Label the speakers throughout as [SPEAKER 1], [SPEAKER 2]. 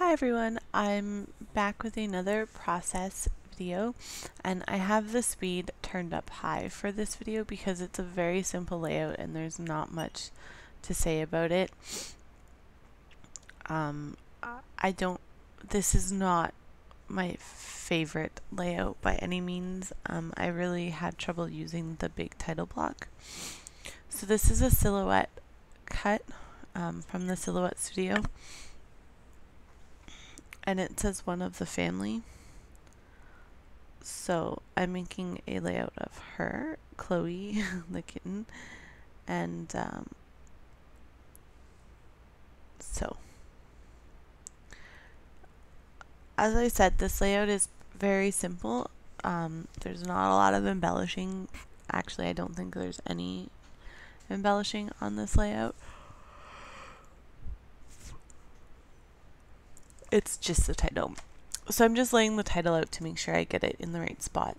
[SPEAKER 1] Hi everyone, I'm back with another process video, and I have the speed turned up high for this video because it's a very simple layout and there's not much to say about it. This is not my favorite layout by any means. I really had trouble using the big title block. So this is a silhouette cut from the Silhouette Studio. And it says one of the family. So I'm making a layout of her, Chloe, the kitten, and so as I said, this layout is very simple. There's not a lot of embellishing. Actually, I don't think there's any embellishing on this layout. It's just the title. So I'm just laying the title out to make sure I get it in the right spot.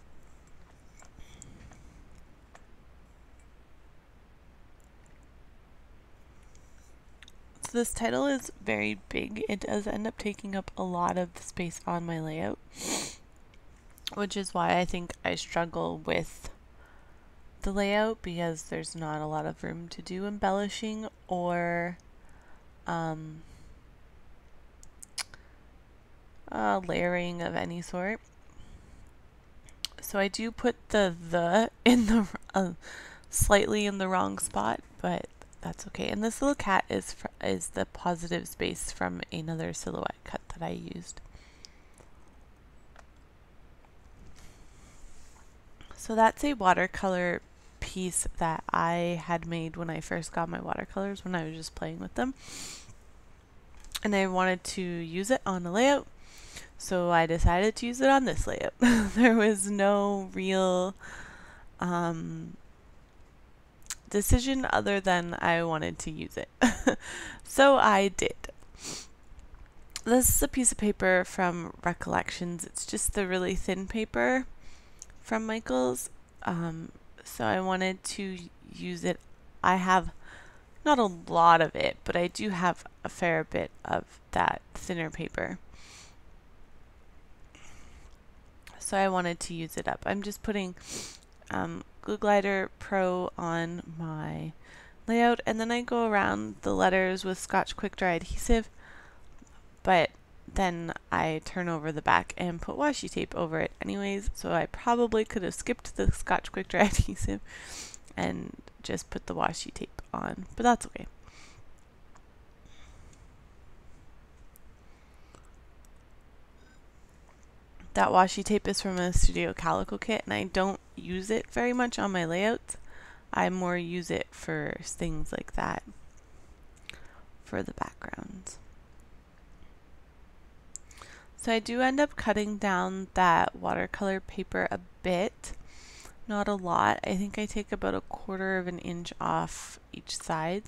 [SPEAKER 1] So this title is very big. It does end up taking up a lot of the space on my layout, which is why I think I struggle with the layout, because there's not a lot of room to do embellishing or layering of any sort. So I do put the in the slightly in the wrong spot, but that's okay. And this little cat is the positive space from another silhouette cut that I used. So that's a watercolor piece that I had made when I first got my watercolors, when I was just playing with them. And I wanted to use it on a layout, so I decided to use it on this layout. There was no real decision other than I wanted to use it. So I did. This is a piece of paper from Recollections. It's just the really thin paper from Michaels. So I wanted to use it. I have not a lot of it, but I do have a fair bit of that thinner paper. So I wanted to use it up. I'm just putting Glue Glider Pro on my layout, and then I go around the letters with Scotch Quick Dry adhesive, but then I turn over the back and put washi tape over it anyways, so I probably could have skipped the Scotch Quick Dry adhesive and just put the washi tape on, but that's okay. That washi tape is from a Studio Calico kit, and I don't use it very much on my layouts. I more use it for things like that, for the backgrounds. So I do end up cutting down that watercolor paper a bit, not a lot. I think I take about 1/4 of an inch off each side,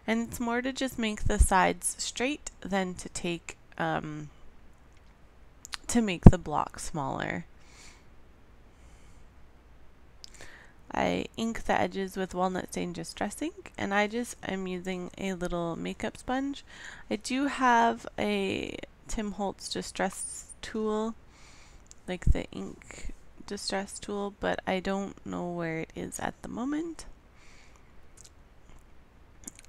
[SPEAKER 1] and it's more to just make the sides straight than to take to make the block smaller. I ink the edges with Walnut Stain Distress ink, and I'm using a little makeup sponge. I do have a Tim Holtz distress tool, like the ink distress tool, but I don't know where it is at the moment.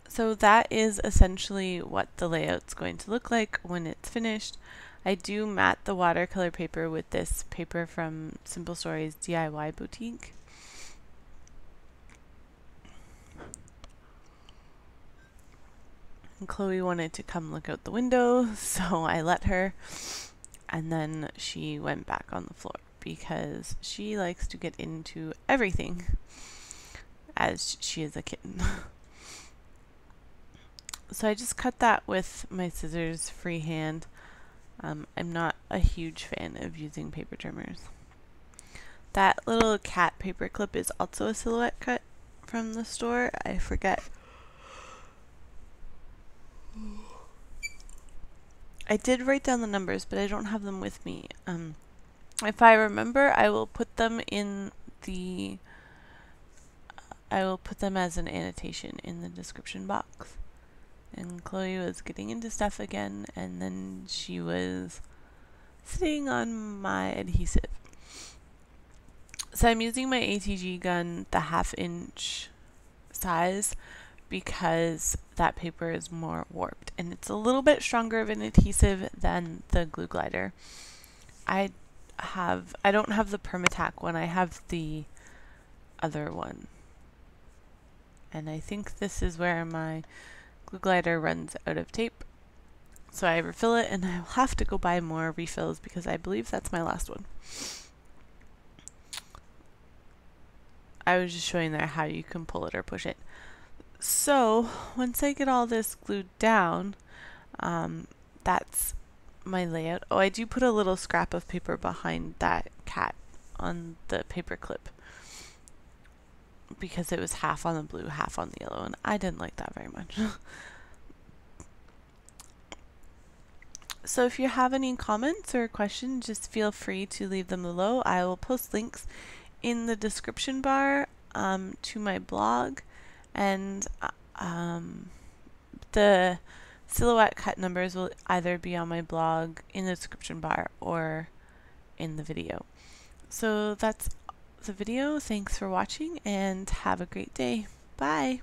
[SPEAKER 1] So that is essentially what the layout's going to look like when it's finished. I do matte the watercolor paper with this paper from Simple Stories DIY Boutique. And Chloe wanted to come look out the window, so I let her, and then she went back on the floor because she likes to get into everything, as she is a kitten. So I just cut that with my scissors freehand. I'm not a huge fan of using paper trimmers. That little cat paper clip is also a silhouette cut from the store. I forget. I did write down the numbers, but I don't have them with me. If I remember, I will put them in the I will put them as an annotation in the description box And Chloe was getting into stuff again, and then she was sitting on my adhesive. So I'm using my ATG gun, the 1/2 inch size, because that paper is more warped and it's a little bit stronger of an adhesive than the glue glider. I don't have the Permatac one, I have the other one. And I think this is where my glue glider runs out of tape. So I refill it, and I'll have to go buy more refills because I believe that's my last one. I was just showing there how you can pull it or push it. So once I get all this glued down, that's my layout. Oh, I do put a little scrap of paper behind that cat on the paper clip because it was half on the blue, half on the yellow, and I didn't like that very much. So if you have any comments or questions, just feel free to leave them below. I will post links in the description bar to my blog, and the silhouette cut numbers will either be on my blog in the description bar or in the video. So that's the video. Thanks for watching and have a great day. Bye!